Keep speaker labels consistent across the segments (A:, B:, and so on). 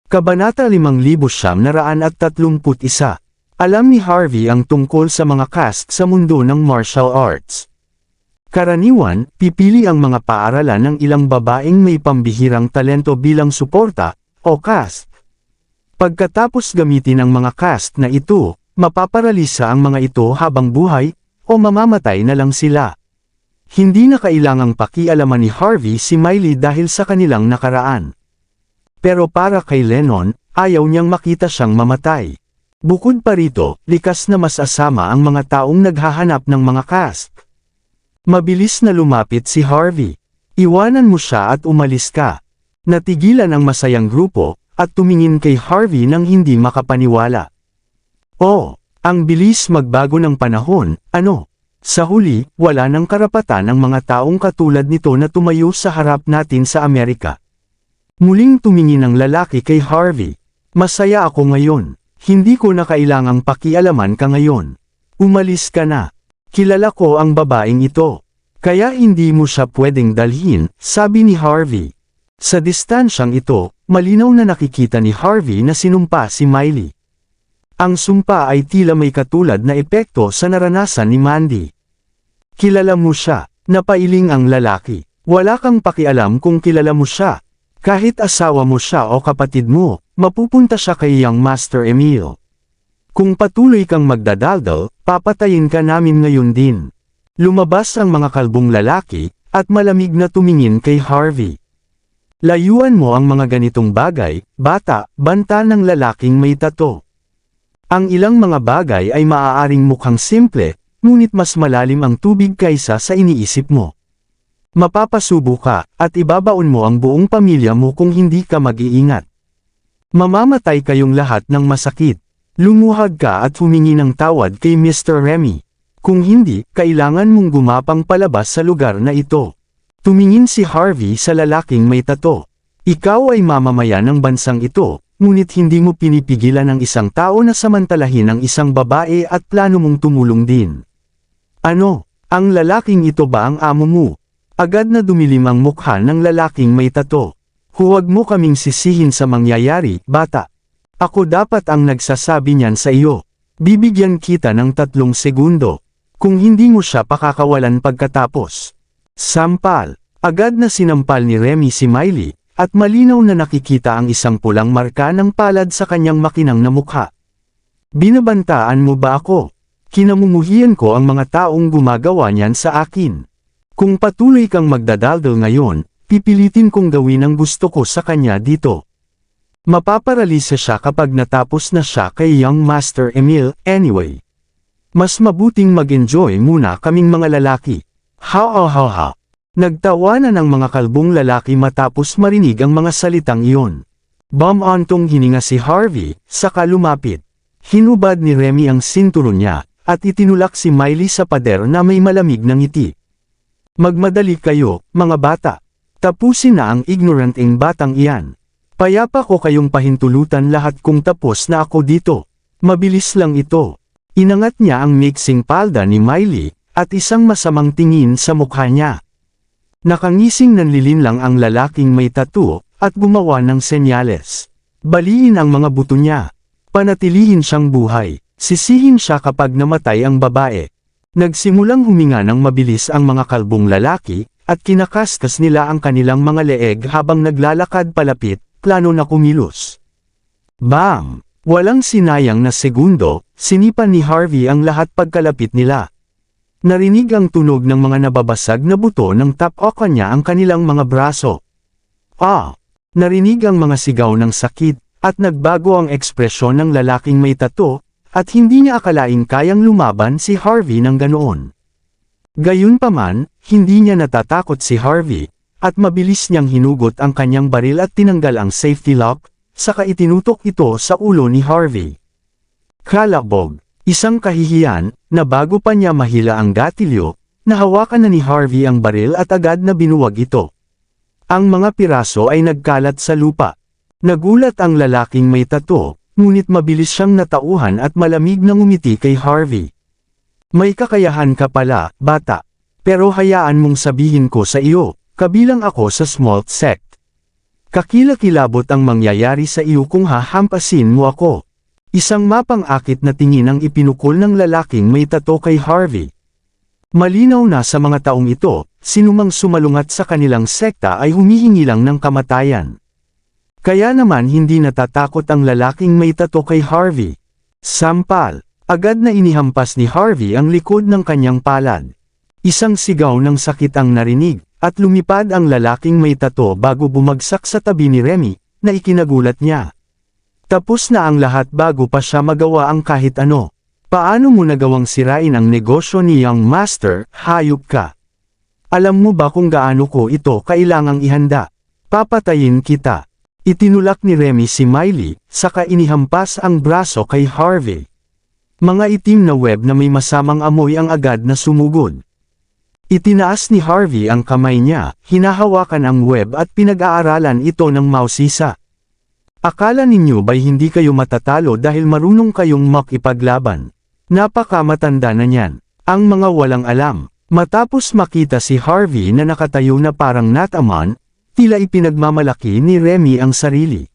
A: Kabanata 5931. Alam ni Harvey ang tungkol sa mga caste sa mundo ng martial arts. Karaniwan, pipili ang mga paaralan ng ilang babaeng may pambihirang talento bilang suporta, o caste. Pagkatapos gamitin ang mga caste na ito, mapaparalisa ang mga ito habang buhay, o mamamatay na lang sila. Hindi na kailangang pakialaman ni Harvey si Miley dahil sa kanilang nakaraan. Pero para kay Lennon, ayaw niyang makita siyang mamatay. Bukod pa rito, likas na masasama ang mga taong naghahanap ng mga caste. Mabilis na lumapit si Harvey. Iwanan mo siya at umalis ka. Natigilan ang masayang grupo, at tumingin kay Harvey nang hindi makapaniwala. Oh, ang bilis magbago ng panahon, ano? Sa huli, wala nang karapatan ang mga taong katulad nito na tumayo sa harap natin sa Amerika. Muling tumingin ang lalaki kay Harvey. Masaya ako ngayon. Hindi ko na kailangang pakialaman ka ngayon. Umalis ka na. Kilala ko ang babaeng ito. Kaya hindi mo siya pwedeng dalhin, sabi ni Harvey. Sa distansyang ito, malinaw na nakikita ni Harvey na sinumpa si Miley. Ang sumpa ay tila may katulad na epekto sa naranasan ni Mandy. Kilala mo siya, napailing ang lalaki. Wala kang pakialam kung kilala mo siya. Kahit asawa mo siya o kapatid mo, mapupunta siya kay Young Master Emil. Kung patuloy kang magdadaldal, papatayin ka namin ngayon din. Lumabas ang mga kalbong lalaki, at malamig na tumingin kay Harvey. Layuan mo ang mga ganitong bagay, bata, banta ng lalaking may tato. Ang ilang mga bagay ay maaaring mukhang simple, ngunit mas malalim ang tubig kaysa sa iniisip mo. Mapapasubo ka, at ibabaon mo ang buong pamilya mo kung hindi ka mag-iingat. Mamamatay kayong lahat ng masakit. Lumuhad ka at humingi ng tawad kay Mr. Remy. Kung hindi, kailangan mong gumapang palabas sa lugar na ito. Tumingin si Harvey sa lalaking may tato. Ikaw ay mamamayan ng bansang ito, ngunit hindi mo pinipigilan ang isang tao na samantalahin ang isang babae at plano mong tumulong din. Ano? Ang lalaking ito ba ang amo mo? Agad na dumilim ang mukha ng lalaking may tato. Huwag mo kaming sisihin sa mangyayari, bata. Ako dapat ang nagsasabi niyan sa iyo. Bibigyan kita ng 3 segundo. Kung hindi mo siya pakakawalan pagkatapos. Sampal. Agad na sinampal ni Remy si Miley, at malinaw na nakikita ang isang pulang marka ng palad sa kanyang makinang na mukha. Binabantaan mo ba ako? Kinamumuhian ko ang mga taong gumagawa niyan sa akin. Kung patuloy kang magdadaldal ngayon, pipilitin kong gawin ang gusto ko sa kanya dito. Mapaparalisa siya kapag natapos na siya kay Young Master Emil, anyway. Mas mabuting mag-enjoy muna kaming mga lalaki. Ha. Nagtawanan ang mga kalbong lalaki matapos marinig ang mga salitang iyon. Bum-ontong hininga si Harvey, saka lumapit. Hinubad ni Remy ang sinturon niya, at itinulak si Miley sa pader na may malamig na ngiti. Magmadali kayo, mga bata. Tapusin na ang ignoranteng batang iyan. Payapa ko kayong pahintulutan lahat kung tapos na ako dito. Mabilis lang ito. Inangat niya ang mixing palda ni Miley, at isang masamang tingin sa mukha niya. Nakangising nanlilin lang ang lalaking may tattoo, at gumawa ng senyales. Baliin ang mga buto niya. Panatilihin siyang buhay. Sisihin siya kapag namatay ang babae. Nagsimulang huminga ng mabilis ang mga kalbong lalaki, at kinakaskas nila ang kanilang mga leeg habang naglalakad palapit, plano na kumilos. Bam! Walang sinayang na segundo, sinipan ni Harvey ang lahat pagkalapit nila. Narinig ang tunog ng mga nababasag na buto ng tapokan niya ang kanilang mga braso. Narinig ang mga sigaw ng sakit, at nagbago ang ekspresyon ng lalaking may tato, at hindi niya akalaing kayang lumaban si Harvey ng ganoon. Gayunpaman, hindi niya natatakot si Harvey, at mabilis niyang hinugot ang kanyang baril at tinanggal ang safety lock, saka itinutok ito sa ulo ni Harvey. Kalabog, isang kahihiyan, na bago pa niya mahila ang gatilyo, nahawakan na ni Harvey ang baril at agad na binuwag ito. Ang mga piraso ay nagkalat sa lupa. Nagulat ang lalaking may tato, ngunit mabilis siyang natauhan at malamig na ngumiti kay Harvey. May kakayahan ka pala, bata. Pero hayaan mong sabihin ko sa iyo, kabilang ako sa small sect. Kakilakilabot ang mangyayari sa iyo kung hahampasin mo ako. Isang mapang-akit na tingin ang ipinukol ng lalaking may tato kay Harvey. Malinaw na sa mga taong ito, sinumang sumalungat sa kanilang sekta ay humihingi lang ng kamatayan. Kaya naman hindi natatakot ang lalaking may tato kay Harvey. Sampal, agad na inihampas ni Harvey ang likod ng kanyang palad. Isang sigaw ng sakit ang narinig, at lumipad ang lalaking may tato bago bumagsak sa tabi ni Remy, na ikinagulat niya. Tapos na ang lahat bago pa siya magawa ang kahit ano. Paano mo nagawang sirain ang negosyo ni Young Master, hayop ka? Alam mo ba kung gaano ko ito kailangang ihanda? Papatayin kita. Itinulak ni Remy si Miley, saka inihampas ang braso kay Harvey. Mga itim na web na may masamang amoy ang agad na sumugod. Itinaas ni Harvey ang kamay niya, hinahawakan ang web at pinag-aaralan ito ng mausisa. Akala ninyo ba'y hindi kayo matatalo dahil marunong kayong makipaglaban? Napakamatanda na niyan. Ang mga walang alam. Matapos makita si Harvey na nakatayo na parang nataman, tila ipinagmamalaki ni Remy ang sarili.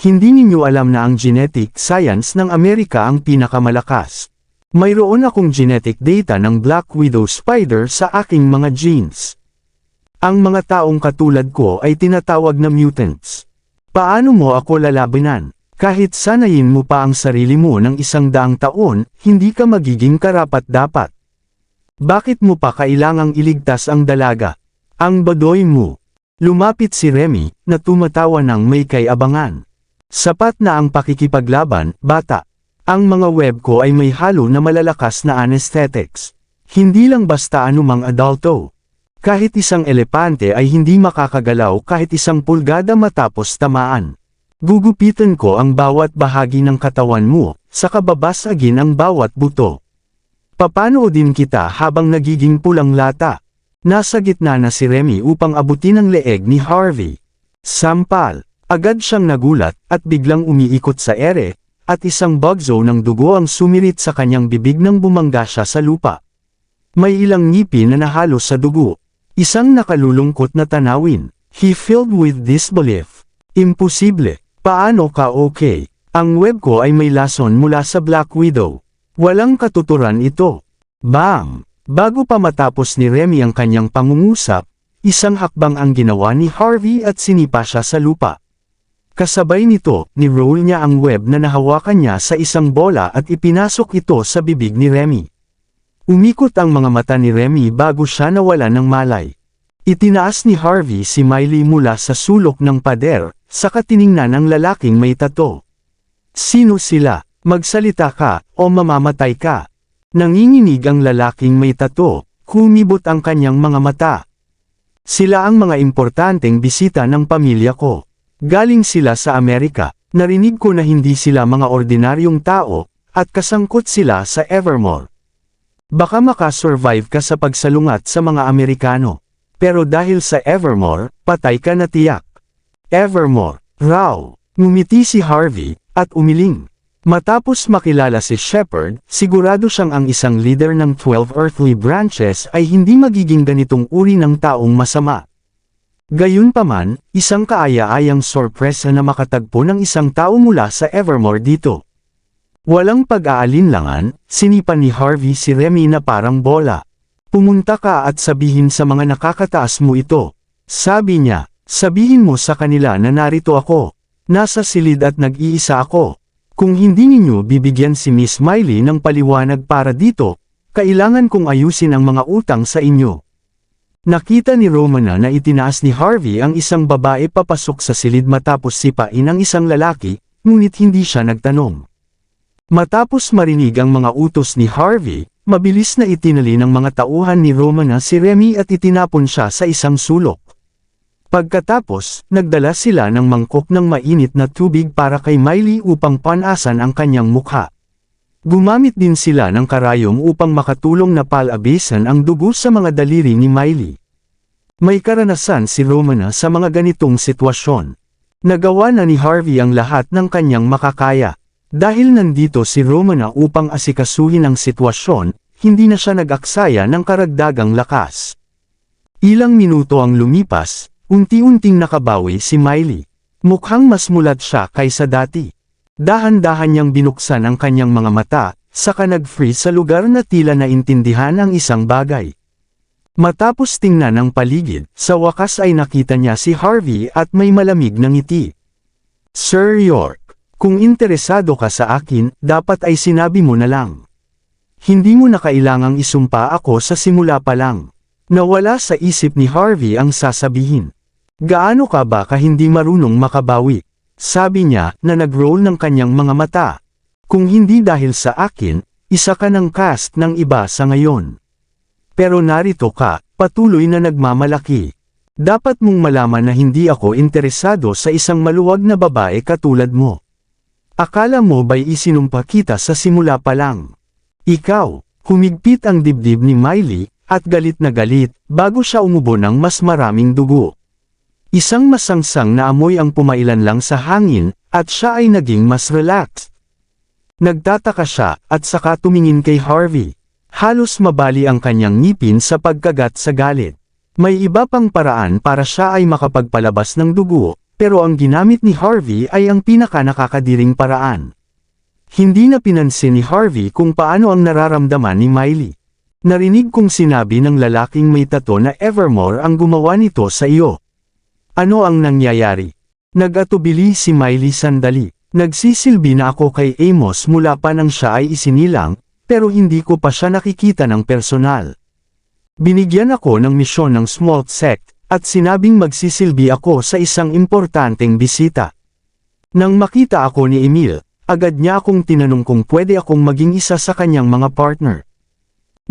A: Hindi ninyo alam na ang genetic science ng Amerika ang pinakamalakas. Mayroon akong genetic data ng Black Widow Spider sa aking mga genes. Ang mga taong katulad ko ay tinatawag na mutants. Paano mo ako lalabanan? Kahit sanayin mo pa ang sarili mo ng 100 taon, hindi ka magiging karapat-dapat. Bakit mo pa kailangang iligtas ang dalaga? Ang badoy mo. Lumapit si Remy, na tumatawa ng may kay-abangan. Sapat na ang pakikipaglaban, bata. Ang mga web ko ay may halo na malalakas na anesthetics. Hindi lang basta anumang adulto. Kahit isang elepante ay hindi makakagalaw kahit 1 pulgada matapos tamaan. Gugupitan ko ang bawat bahagi ng katawan mo, saka babasagin ang bawat buto. Papanoodin kita habang nagiging pulang lata. Nasa gitna na si Remy upang abutin ang leeg ni Harvey. Sampal. Agad siyang nagulat at biglang umiikot sa ere, at isang bugzo ng dugo ang sumirit sa kanyang bibig nang bumangga siya sa lupa. May ilang ngipin na nahalo sa dugo. Isang nakalulungkot na tanawin. He filled with disbelief. Imposible. Paano ka okay? Ang web ko ay may lason mula sa Black Widow. Walang katuturan ito. Bam! Bago pa matapos ni Remy ang kanyang pangungusap, isang hakbang ang ginawa ni Harvey at sinipa siya sa lupa. Kasabay nito, ni-roll niya ang web na nahawakan niya sa isang bola at ipinasok ito sa bibig ni Remy. Umikot ang mga mata ni Remy bago siya nawala ng malay. Itinaas ni Harvey si Miley mula sa sulok ng pader, saka tiningnan ang lalaking may tato. Sino sila? Magsalita ka, o mamamatay ka. Nanginginig ang lalaking may tato, kumibot ang kanyang mga mata. Sila ang mga importanteng bisita ng pamilya ko. Galing sila sa Amerika, narinig ko na hindi sila mga ordinaryong tao, at kasangkot sila sa Evermore. Baka makasurvive ka sa pagsalungat sa mga Amerikano. Pero dahil sa Evermore, patay ka na tiyak. Evermore, raw. Ngumiti si Harvey, at umiling. Matapos makilala si Shepard, sigurado siyang ang isang leader ng 12 earthly branches ay hindi magiging ganitong uri ng taong masama. Gayunpaman, isang kaaya-ayang sorpresa na makatagpo ng isang tao mula sa Evermore dito. Walang pag-aalinlangan, sinipan ni Harvey si Remy na parang bola. Pumunta ka at sabihin sa mga nakakataas mo ito. Sabi niya, sabihin mo sa kanila na narito ako. Nasa silid at nag-iisa ako. Kung hindi ninyo bibigyan si Miss Miley ng paliwanag para dito, kailangan kong ayusin ang mga utang sa inyo. Nakita ni Romana na itinaas ni Harvey ang isang babae papasok sa silid matapos sipain ang isang lalaki, ngunit hindi siya nagtanong. Matapos marinig ang mga utos ni Harvey, mabilis na itinali ng mga tauhan ni Romana si Remy at itinapon siya sa isang sulok. Pagkatapos, nagdala sila ng mangkok ng mainit na tubig para kay Miley upang panasan ang kanyang mukha. Gumamit din sila ng karayom upang makatulong na palabisan ang dugo sa mga daliri ni Miley. May karanasan si Romana sa mga ganitong sitwasyon. Nagawa na ni Harvey ang lahat ng kanyang makakaya. Dahil nandito si Romana upang asikasuhin ang sitwasyon, hindi na siya nag-aksaya ng karagdagang lakas. Ilang minuto ang lumipas, Unti-unting nakabawi si Miley. Mukhang mas mulat siya kaysa dati. Dahan-dahan niyang binuksan ang kanyang mga mata, saka nag-freeze sa lugar na tila naintindihan ang isang bagay. Matapos tingnan ang paligid, sa wakas ay nakita niya si Harvey at may malamig na ngiti. Sir York, kung interesado ka sa akin, dapat ay sinabi mo na lang. Hindi mo na kailangang isumpa ako sa simula pa lang. Nawala sa isip ni Harvey ang sasabihin. Gaano ka ba ka hindi marunong makabawi? Sabi niya na nag-roll ng kanyang mga mata. Kung hindi dahil sa akin, isa ka ng cast ng iba sa ngayon. Pero narito ka, patuloy na nagmamalaki. Dapat mong malaman na hindi ako interesado sa isang maluwag na babae katulad mo. Akala mo ba'y isinumpa kita sa simula pa lang? Ikaw, humigpit ang dibdib ni Miley, at galit na galit, bago siya umubo ng mas maraming dugo. Isang masangsang na amoy ang pumailan lang sa hangin, at siya ay naging mas relaxed. Nagtataka siya, at saka tumingin kay Harvey. Halos mabali ang kanyang ngipin sa pagkagat sa galit. May iba pang paraan para siya ay makapagpalabas ng dugo, pero ang ginamit ni Harvey ay ang pinaka-nakakadiring paraan. Hindi na pinansin ni Harvey kung paano ang nararamdaman ni Miley. Narinig kong sinabi ng lalaking may tato na Evermore ang gumawa nito sa iyo. Ano ang nangyayari? Nag-atubili si Miley sandali. Nagsisilbi na ako kay Amos mula pa nang siya ay isinilang, pero hindi ko pa siya nakikita ng personal. Binigyan ako ng misyon ng small sect, at sinabing magsisilbi ako sa isang importanteng bisita. Nang makita ako ni Emil, agad niya akong tinanong kung pwede akong maging isa sa kanyang mga partner.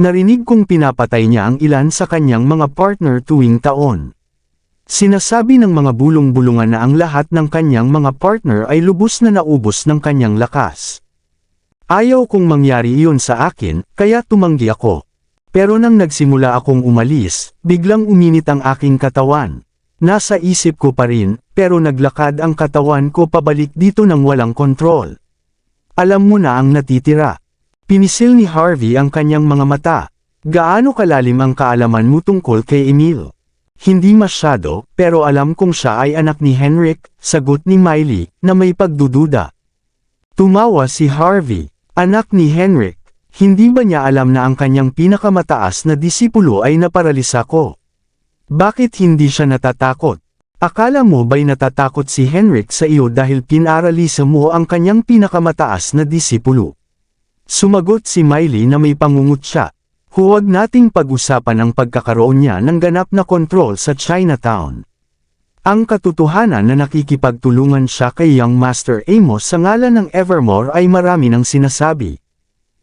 A: Narinig kong pinapatay niya ang ilan sa kanyang mga partner tuwing taon. Sinasabi ng mga bulong-bulungan na ang lahat ng kanyang mga partner ay lubos na naubos ng kanyang lakas. Ayaw kong mangyari iyon sa akin, kaya tumanggi ako. Pero nang nagsimula akong umalis, biglang uminit ang aking katawan. Nasa isip ko pa rin, pero naglakad ang katawan ko pabalik dito nang walang kontrol. Alam mo na ang natitira. Pinisil ni Harvey ang kanyang mga mata. Gaano kalalim ang kaalaman mo tungkol kay Emil? Hindi masyado, pero alam kong siya ay anak ni Henrik, sagot ni Miley, na may pagdududa. Tumawa si Harvey. Anak ni Henrik. Hindi ba niya alam na ang kanyang pinakamataas na disipulo ay naparalisa ko? Bakit hindi siya natatakot? Akala mo ba'y natatakot si Henrik sa iyo dahil pinaralisa mo ang kanyang pinakamataas na disipulo? Sumagot si Miley na may pangungut siya. Huwag nating pag-usapan ang pagkakaroon niya ng ganap na kontrol sa Chinatown. Ang katotohanan na nakikipagtulungan siya kay Young Master Amos sa ngalan ng Evermore ay marami nang sinasabi.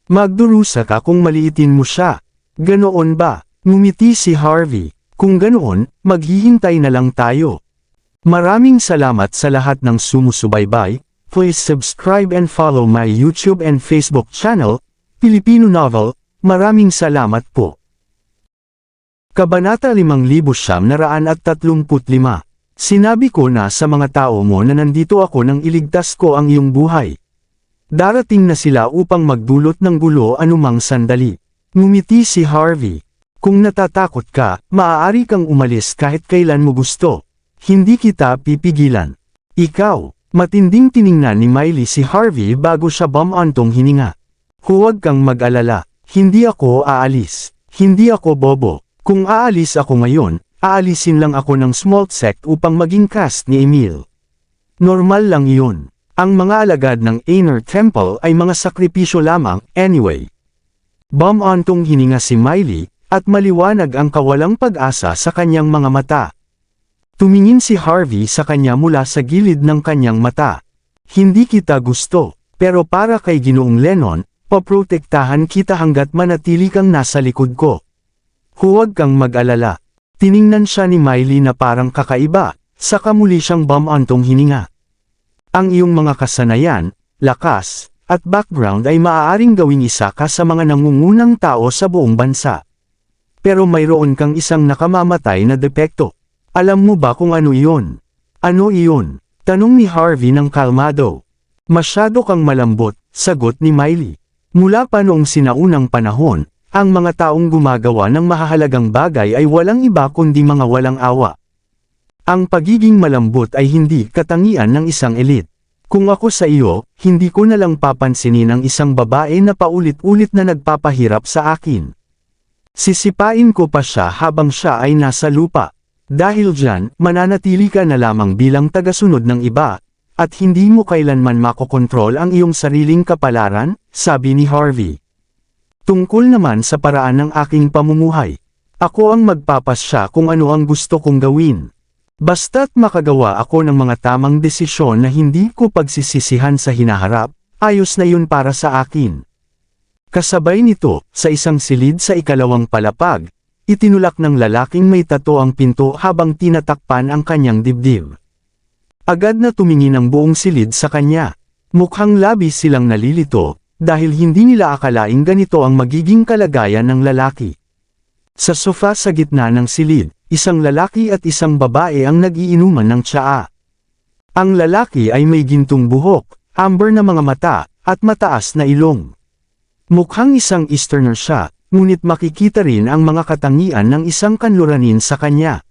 A: Magdurusa ka kung maliitin mo siya. Ganoon ba? Ngumiti si Harvey. Kung ganoon, maghihintay na lang tayo. Maraming salamat sa lahat ng sumusubaybay. Please subscribe and follow my YouTube and Facebook channel, Filipino Novel. Maraming salamat po. Kabanata 5935. Sinabi ko na sa mga tao mo na nandito ako nang iligtas ko ang iyong buhay. Darating na sila upang magdulot ng gulo anumang sandali. Ngumiti si Harvey. Kung natatakot ka, maaari kang umalis kahit kailan mo gusto. Hindi kita pipigilan. Ikaw, matinding tiningnan ni Miley si Harvey bago siya bumantong hininga. Huwag kang mag-alala. Hindi ako aalis. Hindi ako bobo. Kung aalis ako ngayon, aalisin lang ako ng small sect upang maging cast ni Emil. Normal lang iyon. Ang mga alagad ng Inner Temple ay mga sakripisyo lamang, anyway. Bumantong hininga si Miley, at maliwanag ang kawalang pag-asa sa kanyang mga mata. Tumingin si Harvey sa kanya mula sa gilid ng kanyang mata. Hindi kita gusto, pero para kay Ginoong Lennon, paprotektahan kita hanggat manatili kang nasa likod ko. Huwag kang mag-alala. Tiningnan siya ni Miley na parang kakaiba, saka muli siyang bumantong hininga. Ang iyong mga kasanayan, lakas, at background ay maaaring gawing isa ka sa mga nangungunang tao sa buong bansa. Pero mayroon kang isang nakamamatay na depekto. Alam mo ba kung ano iyon? Ano iyon? Tanong ni Harvey ng kalmado. Masyado kang malambot, sagot ni Miley. Mula pa noong sinaunang panahon, ang mga taong gumagawa ng mahahalagang bagay ay walang iba kundi mga walang awa. Ang pagiging malambot ay hindi katangian ng isang elite. Kung ako sa iyo, hindi ko na lang papansinin ang isang babae na paulit-ulit na nagpapahirap sa akin. Sisipain ko pa siya habang siya ay nasa lupa. Dahil dyan, mananatili ka na lamang bilang tagasunod ng iba, at hindi mo kailanman makokontrol ang iyong sariling kapalaran, sabi ni Harvey. Tungkol naman sa paraan ng aking pamumuhay. Ako ang magpapasya kung ano ang gusto kong gawin. Basta't makagawa ako ng mga tamang desisyon na hindi ko pagsisisihan sa hinaharap, ayos na yun para sa akin. Kasabay nito, sa isang silid sa ikalawang palapag, itinulak ng lalaking may tato ang pinto habang tinatakpan ang kanyang dibdib. Agad na tumingin ang buong silid sa kanya. Mukhang labis silang nalilito, dahil hindi nila akalaing ganito ang magiging kalagayan ng lalaki. Sa sofa sa gitna ng silid, isang lalaki at isang babae ang nagiinuman ng tsaa. Ang lalaki ay may gintong buhok, amber na mga mata, at mataas na ilong. Mukhang isang Easterner siya, ngunit makikita rin ang mga katangian ng isang kanluranin sa kanya.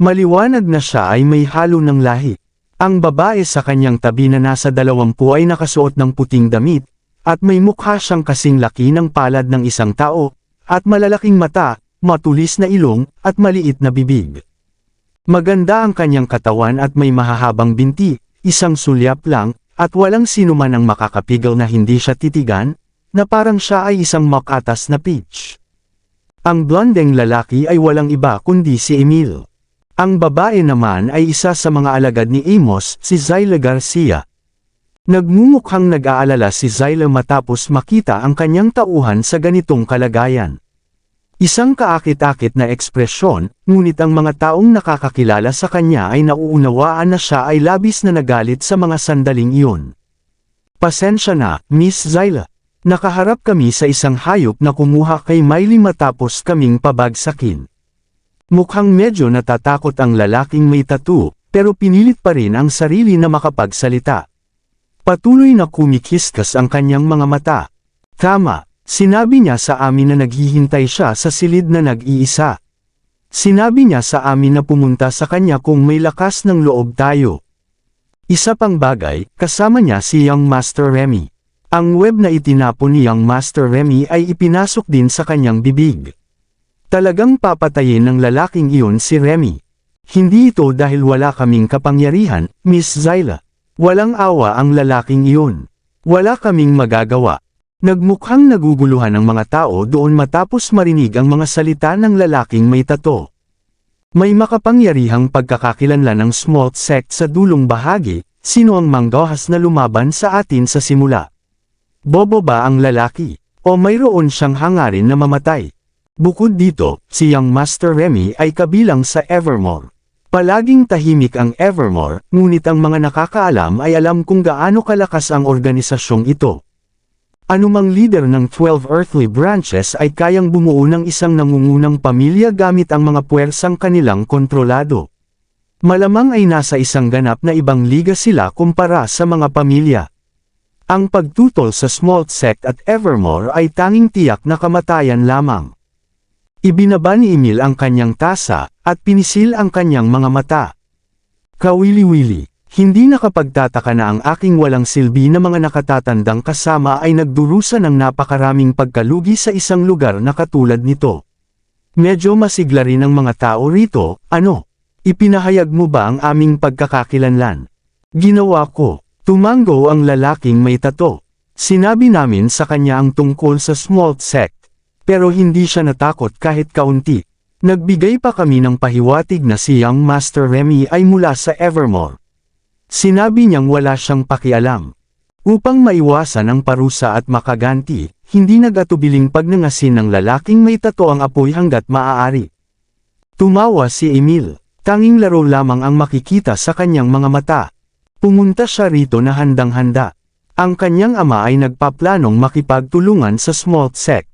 A: Maliwanag na siya ay may halo ng lahi. Ang babae sa kanyang tabi na nasa 20 ay nakasuot ng puting damit, at may mukha siyang kasing laki ng palad ng isang tao, at malalaking mata, matulis na ilong, at maliit na bibig. Maganda ang kanyang katawan at may mahahabang binti, isang sulyap lang, at walang sinuman ang makakapigil na hindi siya titigan, na parang siya ay isang makatas na peach. Ang blondeng lalaki ay walang iba kundi si Emil. Ang babae naman ay isa sa mga alagad ni Amos, si Zyla Garcia. Nagmumukhang nag-aalala si Zyla matapos makita ang kanyang tauhan sa ganitong kalagayan. Isang kaakit-akit na ekspresyon, ngunit ang mga taong nakakakilala sa kanya ay nauunawaan na siya ay labis na nagalit sa mga sandaling iyon. Pasensya na, Miss Zyla. Nakaharap kami sa isang hayop na kumuha kay Miley matapos kaming pabagsakin. Mukhang medyo natatakot ang lalaking may tattoo, pero pinilit pa rin ang sarili na makapagsalita. Patuloy na kumikiskas ang kanyang mga mata. Tama. Sinabi niya sa amin na naghihintay siya sa silid na nag-iisa. Sinabi niya sa amin na pumunta sa kanya kung may lakas ng loob tayo. Isa pang bagay, kasama niya si Young Master Remy. Ang web na itinapon ni Young Master Remy ay ipinasok din sa kanyang bibig. Talagang papatayin ng lalaking iyon si Remy. Hindi ito dahil wala kaming kapangyarihan, Miss Zyla. Walang awa ang lalaking iyon. Wala kaming magagawa. Nagmukhang naguguluhan ang mga tao doon matapos marinig ang mga salita ng lalaking may tato. May makapangyarihang pagkakakilanlan ng small sect sa dulong bahagi, sino ang manggahas na lumaban sa atin sa simula? Bobo ba ang lalaki? O mayroon siyang hangarin na mamatay? Bukod dito, si Young Master Remy ay kabilang sa Evermore. Palaging tahimik ang Evermore, ngunit ang mga nakakaalam ay alam kung gaano kalakas ang organisasyong ito. Anumang leader ng 12 earthly branches ay kayang bumuo ng isang nangungunang pamilya gamit ang mga puwersang kanilang kontrolado. Malamang ay nasa isang ganap na ibang liga sila kumpara sa mga pamilya. Ang pagtutol sa small sect at Evermore ay tanging tiyak na kamatayan lamang. Ibinaba ni Emil ang kanyang tasa, at pinisil ang kanyang mga mata. Kawili-wili. Hindi nakapagtataka na ang aking walang silbi na mga nakatatandang kasama ay nagdurusa ng napakaraming pagkalugi sa isang lugar na katulad nito. Medyo masigla rin ang mga tao rito, ano? Ipinahayag mo ba ang aming pagkakakilanlan? Ginawa ko. Tumango ang lalaking may tato. Sinabi namin sa kanya ang tungkol sa small sect. Pero hindi siya natakot kahit kaunti. Nagbigay pa kami ng pahiwatig na si Young Master Remy ay mula sa Evermore. Sinabi niyang wala siyang pakialam. Upang maiwasan ang parusa at makaganti, hindi nag-atubiling pagnangasin ng lalaking may tato ang apoy hanggat maaari. Tumawa si Emil. Tanging laro lamang ang makikita sa kanyang mga mata. Pumunta siya rito na handang-handa. Ang kanyang ama ay nagpaplanong makipagtulungan sa small sect.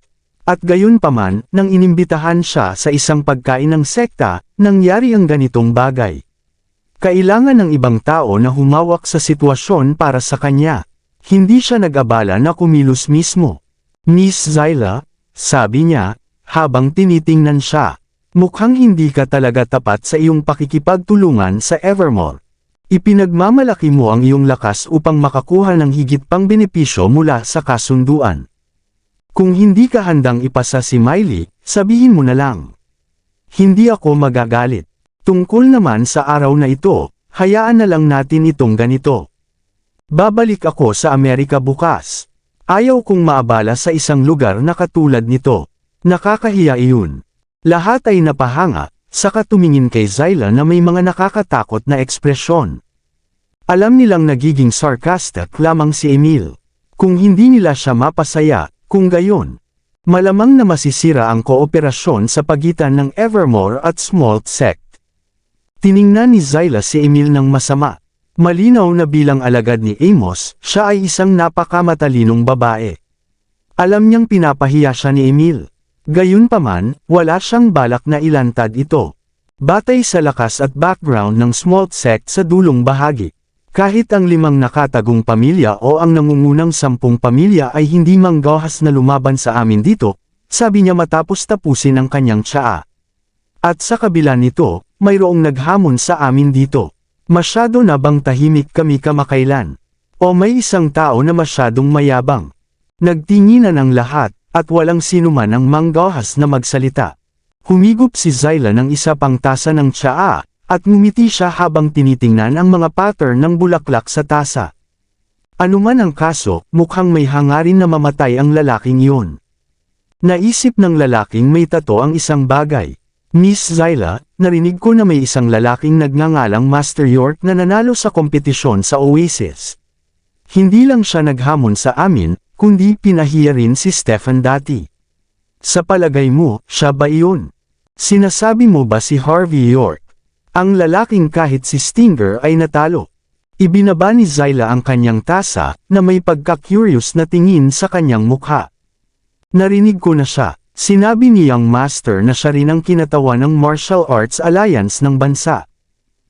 A: At gayon paman, nang inimbitahan siya sa isang pagkain ng sekta, nangyari ang ganitong bagay. Kailangan ng ibang tao na humawak sa sitwasyon para sa kanya. Hindi siya nag-abala na kumilos mismo. Miss Zyla, sabi niya, habang tinitingnan siya. Mukhang hindi ka talaga tapat sa iyong pakikipagtulungan sa Evermore. Ipinagmamalaki mo ang iyong lakas upang makakuha ng higit pang benepisyo mula sa kasunduan. Kung hindi ka handang ipasa si Miley, sabihin mo na lang. Hindi ako magagalit. Tungkol naman sa araw na ito, hayaan na lang natin itong ganito. Babalik ako sa Amerika bukas. Ayaw kong maabala sa isang lugar na katulad nito. Nakakahiya iyon. Lahat ay napahanga, saka tumingin kay Zyla na may mga nakakatakot na ekspresyon. Alam nilang nagiging sarcastic lamang si Emil. Kung hindi nila siya mapasaya, kung gayon, malamang na masisira ang kooperasyon sa pagitan ng Evermore at Smalt Sect. Tiningnan ni Zyla si Emil ng masama. Malinaw na bilang alagad ni Amos, siya ay isang napakamatalinong babae. Alam niyang pinapahiya siya ni Emil. Gayunpaman, wala siyang balak na ilantad ito. Batay sa lakas at background ng Smalt Sect sa dulong bahagi. Kahit ang 5 nakatagong pamilya o ang nangungunang 10 pamilya ay hindi manggahas na lumaban sa amin dito, sabi niya matapos tapusin ang kanyang tsaa. At sa kabila nito, mayroong naghamon sa amin dito. Masyado na bang tahimik kami kamakailan? O may isang tao na masyadong mayabang? Nagtinginan ang lahat, at walang sinuman ang manggahas na magsalita. Humigop si Zyla ng isa pang tasa ng tsaa, at ngumiti siya habang tinitingnan ang mga pattern ng bulaklak sa tasa. Anuman ang kaso, mukhang may hangarin na mamatay ang lalaking iyon. Naisip ng lalaking may tato ang isang bagay. Miss Zyla, narinig ko na may isang lalaking nagngangalang Master York na nanalo sa kompetisyon sa Oasis. Hindi lang siya naghamon sa amin, kundi pinahiya rin si Stefan dati. Sa palagay mo, siya ba iyon? Sinasabi mo ba si Harvey York? Ang lalaking kahit si Stinger ay natalo. Ibinaba ni Zyla ang kanyang tasa, na may pagka-curious na tingin sa kanyang mukha. Narinig ko na siya. Sinabi ni Young Master na siya rin ang kinatawan ng Martial Arts Alliance ng bansa.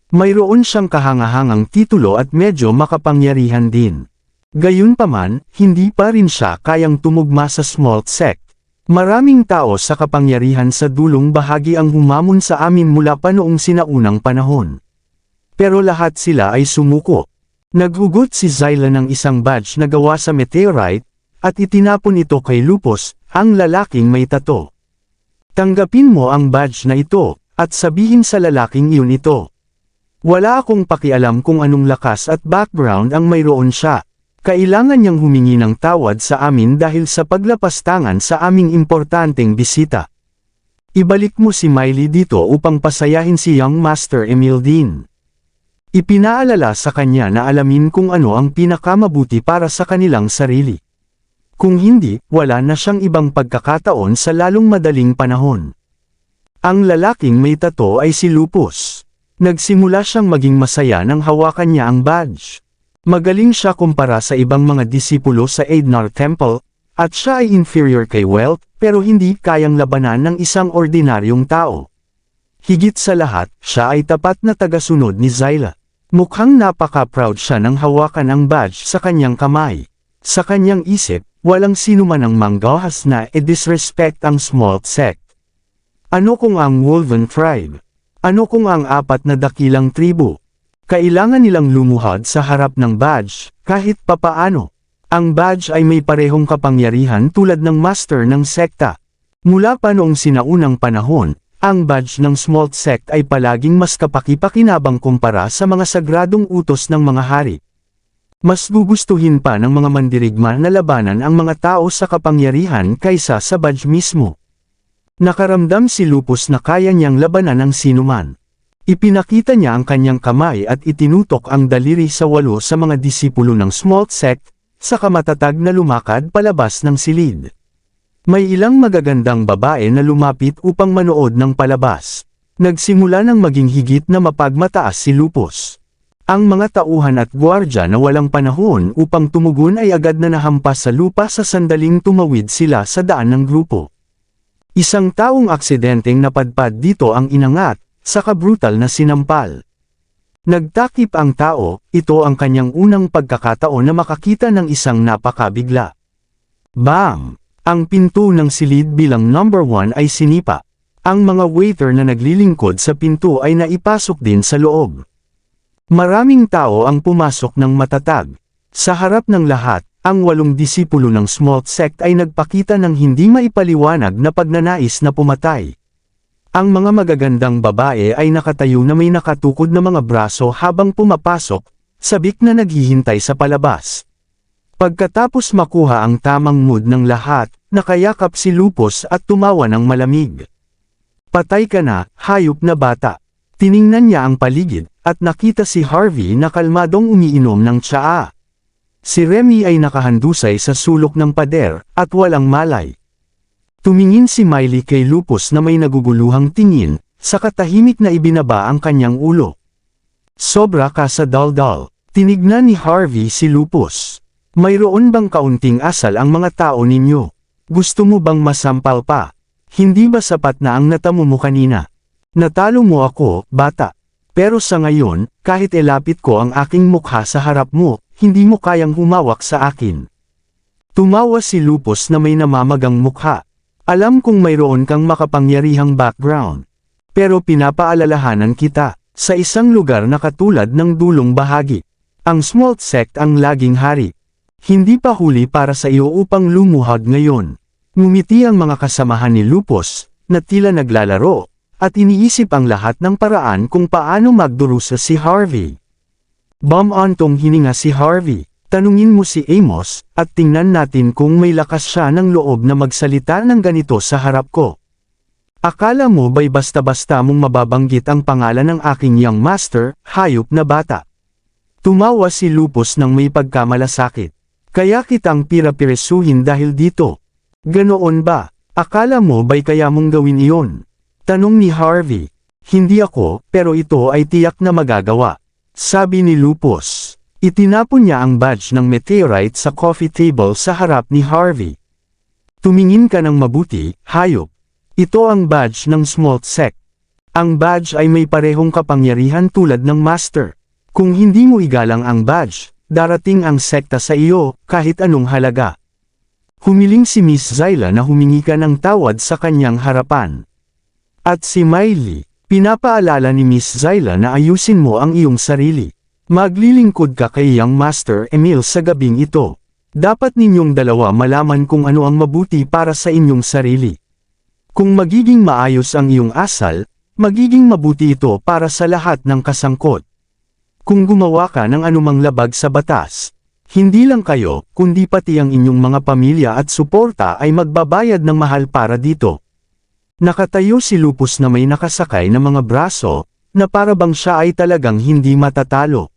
A: Mayroon siyang kahangahangang titulo at medyo makapangyarihan din. Gayunpaman, hindi pa rin siya kayang tumugma sa Smalt Sect. Maraming tao sa kapangyarihan sa dulong bahagi ang humamon sa amin mula pa noong sinaunang panahon. Pero lahat sila ay sumuko. Naghugot si Zyla ng isang badge na gawa sa meteorite, at itinapon ito kay Lupus, ang lalaking may tato. Tanggapin mo ang badge na ito, at sabihin sa lalaking iyon ito. Wala akong pakialam kung anong lakas at background ang mayroon siya. Kailangan niyang humingi ng tawad sa amin dahil sa paglapastangan sa aming importanteng bisita. Ibalik mo si Miley dito upang pasayahin si Young Master Emil din. Ipinaalala sa kanya na alamin kung ano ang pinakamabuti para sa kanilang sarili. Kung hindi, wala na siyang ibang pagkakataon sa lalong madaling panahon. Ang lalaking may tato ay si Lupus. Nagsimula siyang maging masaya nang hawakan niya ang badge. Magaling siya kumpara sa ibang mga disipulo sa Aidnar Temple, at siya ay inferior kay Welt, pero hindi kayang labanan ng isang ordinaryong tao. Higit sa lahat, siya ay tapat na tagasunod ni Zyla. Mukhang napaka-proud siya nang hawakan ang badge sa kanyang kamay. Sa kanyang isip, walang sinuman ang manggahas na disrespect ang Smalt Sect. Ano kung ang Wolven Tribe? Ano kung ang 4 na dakilang tribu? Kailangan nilang lumuhad sa harap ng badge, kahit papaano. Ang badge ay may parehong kapangyarihan tulad ng master ng sekta. Mula pa noong sinaunang panahon, ang badge ng Smalt Sect ay palaging mas kapaki-pakinabang kumpara sa mga sagradong utos ng mga hari. Mas gugustuhin pa ng mga mandirigma na labanan ang mga tao sa kapangyarihan kaysa sa badge mismo. Nakaramdam si Lupus na kaya niyang labanan ang sinuman. Ipinakita niya ang kanyang kamay at itinutok ang daliri sa 8 sa mga disipulo ng Smalt Sect, sa kamatatag na lumakad palabas ng silid. May ilang magagandang babae na lumapit upang manood ng palabas. Nagsimula ng maging higit na mapagmataas si Lupus. Ang mga tauhan at gwardya na walang panahon upang tumugon ay agad na nahampas sa lupa sa sandaling tumawid sila sa daan ng grupo. Isang taong aksidenteng napadpad dito ang inangat, saka brutal na sinampal. Nagtakip ang tao, ito ang kanyang unang pagkakataon na makakita ng isang napakabigla. Bam! Ang pinto ng silid bilang number 1 ay sinipa. Ang mga waiter na naglilingkod sa pinto ay naipasok din sa loob. Maraming tao ang pumasok ng matatag. Sa harap ng lahat, ang 8 disipulo ng Smalt Sect ay nagpakita ng hindi maipaliwanag na pagnanais na pumatay. Ang mga magagandang babae ay nakatayo na may nakatukod na mga braso habang pumapasok, sabik na naghihintay sa palabas. Pagkatapos makuha ang tamang mood ng lahat, nakayakap si Lupus at tumawa ng malamig. "Patay ka na, hayop na bata." Tiningnan niya ang paligid, at nakita si Harvey na kalmadong umiinom ng tsaa. Si Remy ay nakahandusay sa sulok ng pader, at walang malay. Tumingin si Miley kay Lupus na may naguguluhang tingin, saka tahimik na ibinaba ang kanyang ulo. "Sobra ka sa daldal." Tinignan ni Harvey si Lupus. "Mayroon bang kaunting asal ang mga tao ninyo? Gusto mo bang masampal pa? Hindi ba sapat na ang natamo mo kanina? Natalo mo ako, bata. Pero sa ngayon, kahit ilapit ko ang aking mukha sa harap mo, hindi mo kayang humawak sa akin." Tumawa si Lupus na may namamagang mukha. "Alam kong mayroon kang makapangyarihang background. Pero pinapaalalahanan kita, sa isang lugar na katulad ng dulong bahagi. Ang Smalt Sect ang laging hari. Hindi pa huli para sa iyo upang lumuhod ngayon." Ngumiti ang mga kasamahan ni Lupus, na tila naglalaro, at iniisip ang lahat ng paraan kung paano magdurusa si Harvey. Bumantong hininga si Harvey. "Tanungin mo si Amos, at tingnan natin kung may lakas siya ng loob na magsalita ng ganito sa harap ko. Akala mo ba'y basta-basta mong mababanggit ang pangalan ng aking young master, hayop na bata?" Tumawa si Lupus ng may pagkamalasakit. "Kaya kitang pira-piresuhin dahil dito. Ganoon ba? Akala mo ba'y kaya mong gawin iyon?" Tanong ni Harvey. "Hindi ako, pero ito ay tiyak na magagawa," sabi ni Lupus. Itinapon niya ang badge ng meteorite sa coffee table sa harap ni Harvey. "Tumingin ka ng mabuti, hayop. Ito ang badge ng Smalt Sect. Ang badge ay may parehong kapangyarihan tulad ng master. Kung hindi mo igalang ang badge, darating ang sekta sa iyo, kahit anong halaga." Humiling si Miss Zyla na humingi ka ng tawad sa kanyang harapan. At si Miley, pinapaalala ni Miss Zyla na ayusin mo ang iyong sarili. Maglilingkod ka kay Young Master Emil sa gabing ito. Dapat ninyong dalawa malaman kung ano ang mabuti para sa inyong sarili. Kung magiging maayos ang iyong asal, magiging mabuti ito para sa lahat ng kasangkot. Kung gumawa ka ng anumang labag sa batas, hindi lang kayo, kundi pati ang inyong mga pamilya at suporta ay magbabayad ng mahal para dito. Nakatayo si Lupus na may nakasakay na mga braso, na para bang siya ay talagang hindi matatalo.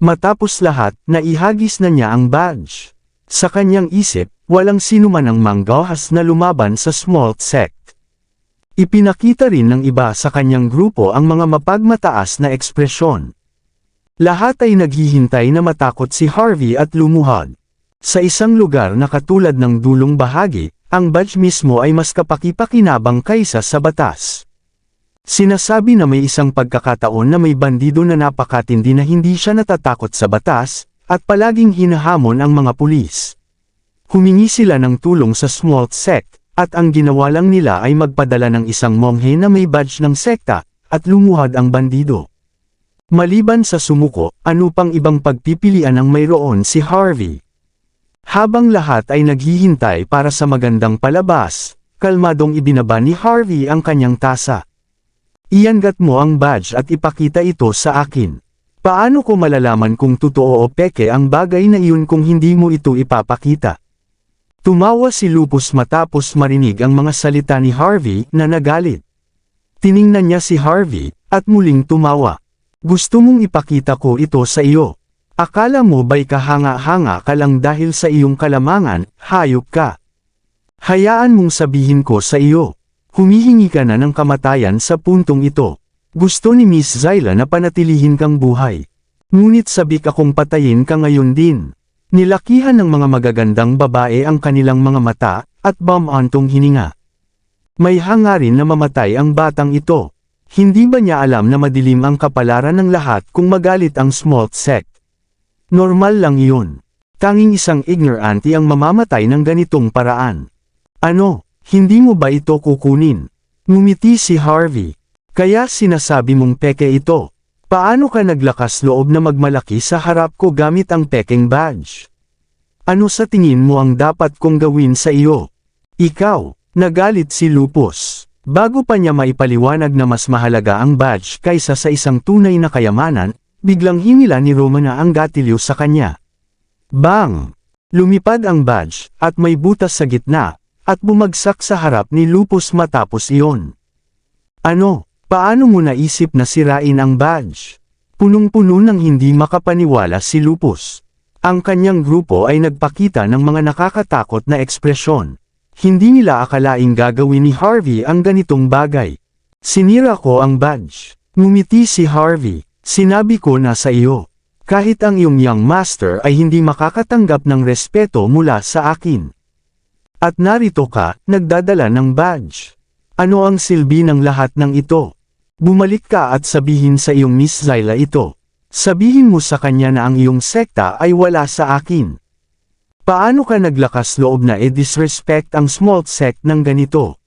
A: Matapos lahat, naihagis na niya ang badge. Sa kanyang isip, walang sinuman ang manggahas na lumaban sa Smalt Sect. Ipinakita rin ng iba sa kanyang grupo ang mga mapagmataas na ekspresyon. Lahat ay naghihintay na matakot si Harvey at lumuhod. Sa isang lugar na katulad ng dulong bahagi, ang badge mismo ay mas kapaki-pakinabang kaysa sa batas. Sinasabi na may isang pagkakataon na may bandido na napakatindi na hindi siya natatakot sa batas, at palaging hinahamon ang mga pulis. Humingi sila ng tulong sa Smalt Sect, at ang ginawa lang nila ay magpadala ng isang monghe na may badge ng sekta, at lumuhod ang bandido. Maliban sa sumuko, ano pang ibang pagpipilian ang mayroon si Harvey? Habang lahat ay naghihintay para sa magandang palabas, kalmadong ibinaba ni Harvey ang kanyang tasa. "Iangat mo ang badge at ipakita ito sa akin. Paano ko malalaman kung totoo o peke ang bagay na iyon kung hindi mo ito ipapakita?" Tumawa si Lupus matapos marinig ang mga salita ni Harvey na nagalit. Tiningnan niya si Harvey, at muling tumawa. "Gusto mong ipakita ko ito sa iyo? Akala mo ba'y kahanga-hanga ka lang dahil sa iyong kalamangan, hayop ka? Hayaan mong sabihin ko sa iyo. Humihingi ka na ng kamatayan sa puntong ito. Gusto ni Miss Zyla na panatilihin kang buhay. Ngunit sabik akong patayin ka ngayon din." Nilakihan ng mga magagandang babae ang kanilang mga mata, at bumantong hininga. May hangarin na mamatay ang batang ito. Hindi ba niya alam na madilim ang kapalaran ng lahat kung magalit ang Smalt Sect? Normal lang iyon. Tanging isang ignorante ang mamamatay ng ganitong paraan. Ano, hindi mo ba ito kukunin? Ngumiti si Harvey. Kaya sinasabi mong peke ito. Paano ka naglakas loob na magmalaki sa harap ko gamit ang pekeng badge? Ano sa tingin mo ang dapat kong gawin sa iyo? Ikaw, nagalit si Lupus. Bago pa niya maipaliwanag na mas mahalaga ang badge kaysa sa isang tunay na kayamanan, biglang hinila ni Romana ang gatilyo sa kanya. Bang! Lumipad ang badge, at may butas sa gitna, at bumagsak sa harap ni Lupus matapos iyon. Ano? Paano mo naisip na sirain ang badge? Punong-puno ng hindi makapaniwala si Lupus. Ang kanyang grupo ay nagpakita ng mga nakakatakot na ekspresyon. Hindi nila akalaing gagawin ni Harvey ang ganitong bagay. Sinira ko ang badge. Ngumiti si Harvey. Sinabi ko na sa iyo. Kahit ang iyong young master ay hindi makakatanggap ng respeto mula sa akin. At narito ka, nagdadala ng badge. Ano ang silbi ng lahat ng ito? Bumalik ka at sabihin sa iyong Miss Zyla ito. Sabihin mo sa kanya na ang iyong sekta ay wala sa akin. Paano ka naglakas loob na disrespect ang small sect ng ganito?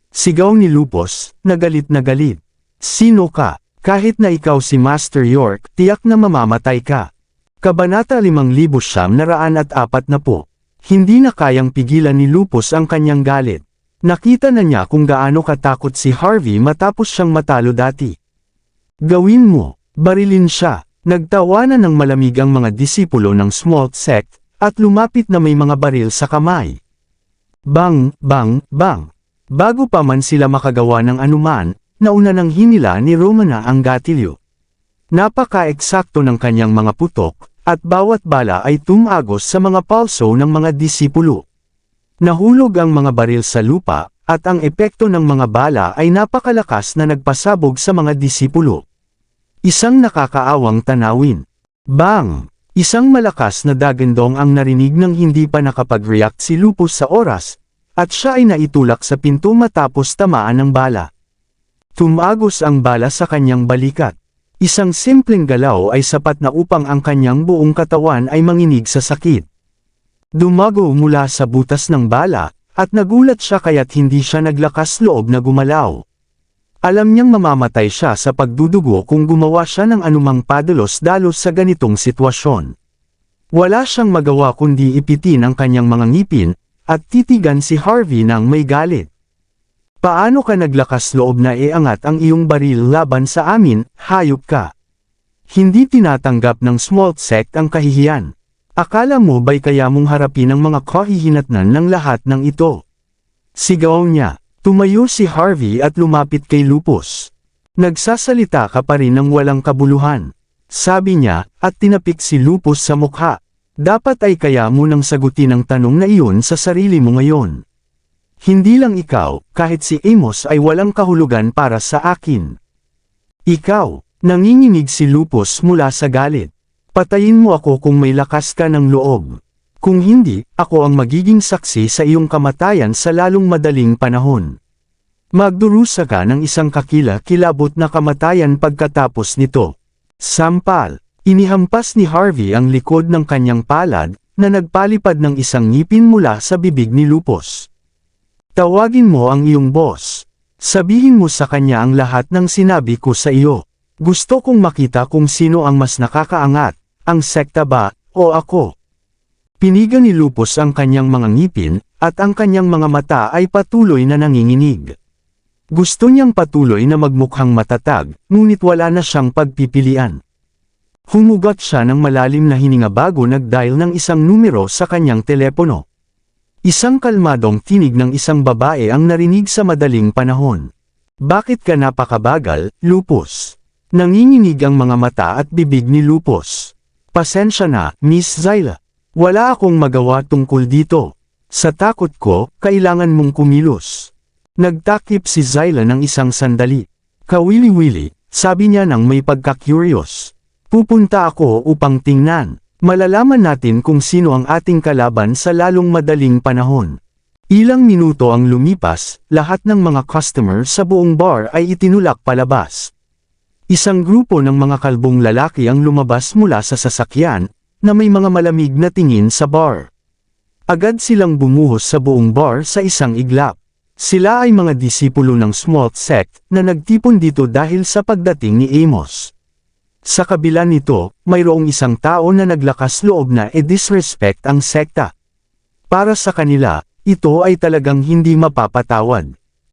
A: Sigaw ni Lupus, na galit na galit. Sino ka? Kahit na ikaw si Master York, tiyak na mamamatay ka. Kabanata 5,940. Hindi na kayang pigilan ni Lupus ang kanyang galit. Nakita na niya kung gaano katakot si Harvey matapos siyang matalo dati. Gawin mo, barilin siya. Nagtawanan ng malamig ang mga disipulo ng small sect, at lumapit na may mga baril sa kamay. Bang, bang, bang. Bago pa man sila makagawa ng anuman, nauna nang hinila ni Romana ang gatilyo. Napaka-eksakto ng kanyang mga putok, at bawat bala ay tumagos sa mga palso ng mga disipulo. Nahulog ang mga baril sa lupa, at ang epekto ng mga bala ay napakalakas na nagpasabog sa mga disipulo. Isang nakakaawang tanawin. Bang! Isang malakas na dagandong ang narinig nang hindi pa nakapag-react si Lupus sa oras, at siya ay naitulak sa pinto matapos tamaan ng bala. Tumagos ang bala sa kanyang balikat. Isang simpleng galaw ay sapat na upang ang kanyang buong katawan ay manginig sa sakit. Dumago mula sa butas ng bala, at nagulat siya kaya't hindi siya naglakas loob na gumalaw. Alam niyang mamamatay siya sa pagdudugo kung gumawa siya ng anumang padalos-dalos sa ganitong sitwasyon. Wala siyang magawa kundi ipitin ang kanyang mga ngipin, at titigan si Harvey nang may galit. Paano ka naglakas loob na iangat ang iyong baril laban sa amin, hayop ka? Hindi tinatanggap ng small sect ang kahihiyan. Akala mo ba'y kaya mong harapin ang mga kahihinatnan ng lahat ng ito? Sigaw niya. Tumayo si Harvey at lumapit kay Lupus. Nagsasalita ka pa rin ng walang kabuluhan. Sabi niya, at tinapik si Lupus sa mukha. Dapat ay kaya mo nang sagutin ang tanong na iyon sa sarili mo ngayon. Hindi lang ikaw, kahit si Amos ay walang kahulugan para sa akin. Ikaw, nanginginig si Lupus mula sa galit. Patayin mo ako kung may lakas ka ng loob. Kung hindi, ako ang magiging saksi sa iyong kamatayan sa lalong madaling panahon. Magdurusa ka ng isang kakila-kilabot na kamatayan pagkatapos nito. Sampal, inihampas ni Harvey ang likod ng kanyang palad, na nagpalipad ng isang ngipin mula sa bibig ni Lupus. Tawagin mo ang iyong boss. Sabihin mo sa kanya ang lahat ng sinabi ko sa iyo. Gusto kong makita kung sino ang mas nakakaangat, ang sekta ba, o ako. Piniga ni Lupus ang kanyang mga ngipin, at ang kanyang mga mata ay patuloy na nanginginig. Gusto niyang patuloy na magmukhang matatag, ngunit wala na siyang pagpipilian. Humugot siya ng malalim na hininga bago nag-dial ng isang numero sa kanyang telepono. Isang kalmadong tinig ng isang babae ang narinig sa madaling panahon. Bakit ka napakabagal, Lupus? Nanginginig ang mga mata at bibig ni Lupus. Pasensya na, Miss Zyla. Wala akong magawa tungkol dito. Sa takot ko, kailangan mong kumilos. Nagtakip si Zyla ng isang sandali. Kawili-wili, sabi niya nang may pagka-curious. Pupunta ako upang tingnan. Malalaman natin kung sino ang ating kalaban sa lalong madaling panahon. Ilang minuto ang lumipas, lahat ng mga customer sa buong bar ay itinulak palabas. Isang grupo ng mga kalbong lalaki ang lumabas mula sa sasakyan, na may mga malamig na tingin sa bar. Agad silang bumuhos sa buong bar sa isang iglap. Sila ay mga disipulo ng Smalt sect na nagtipon dito dahil sa pagdating ni Amos. Sa kabila nito, mayroong isang tao na naglakas loob na disrespect ang sekta. Para sa kanila, ito ay talagang hindi mapapatawad.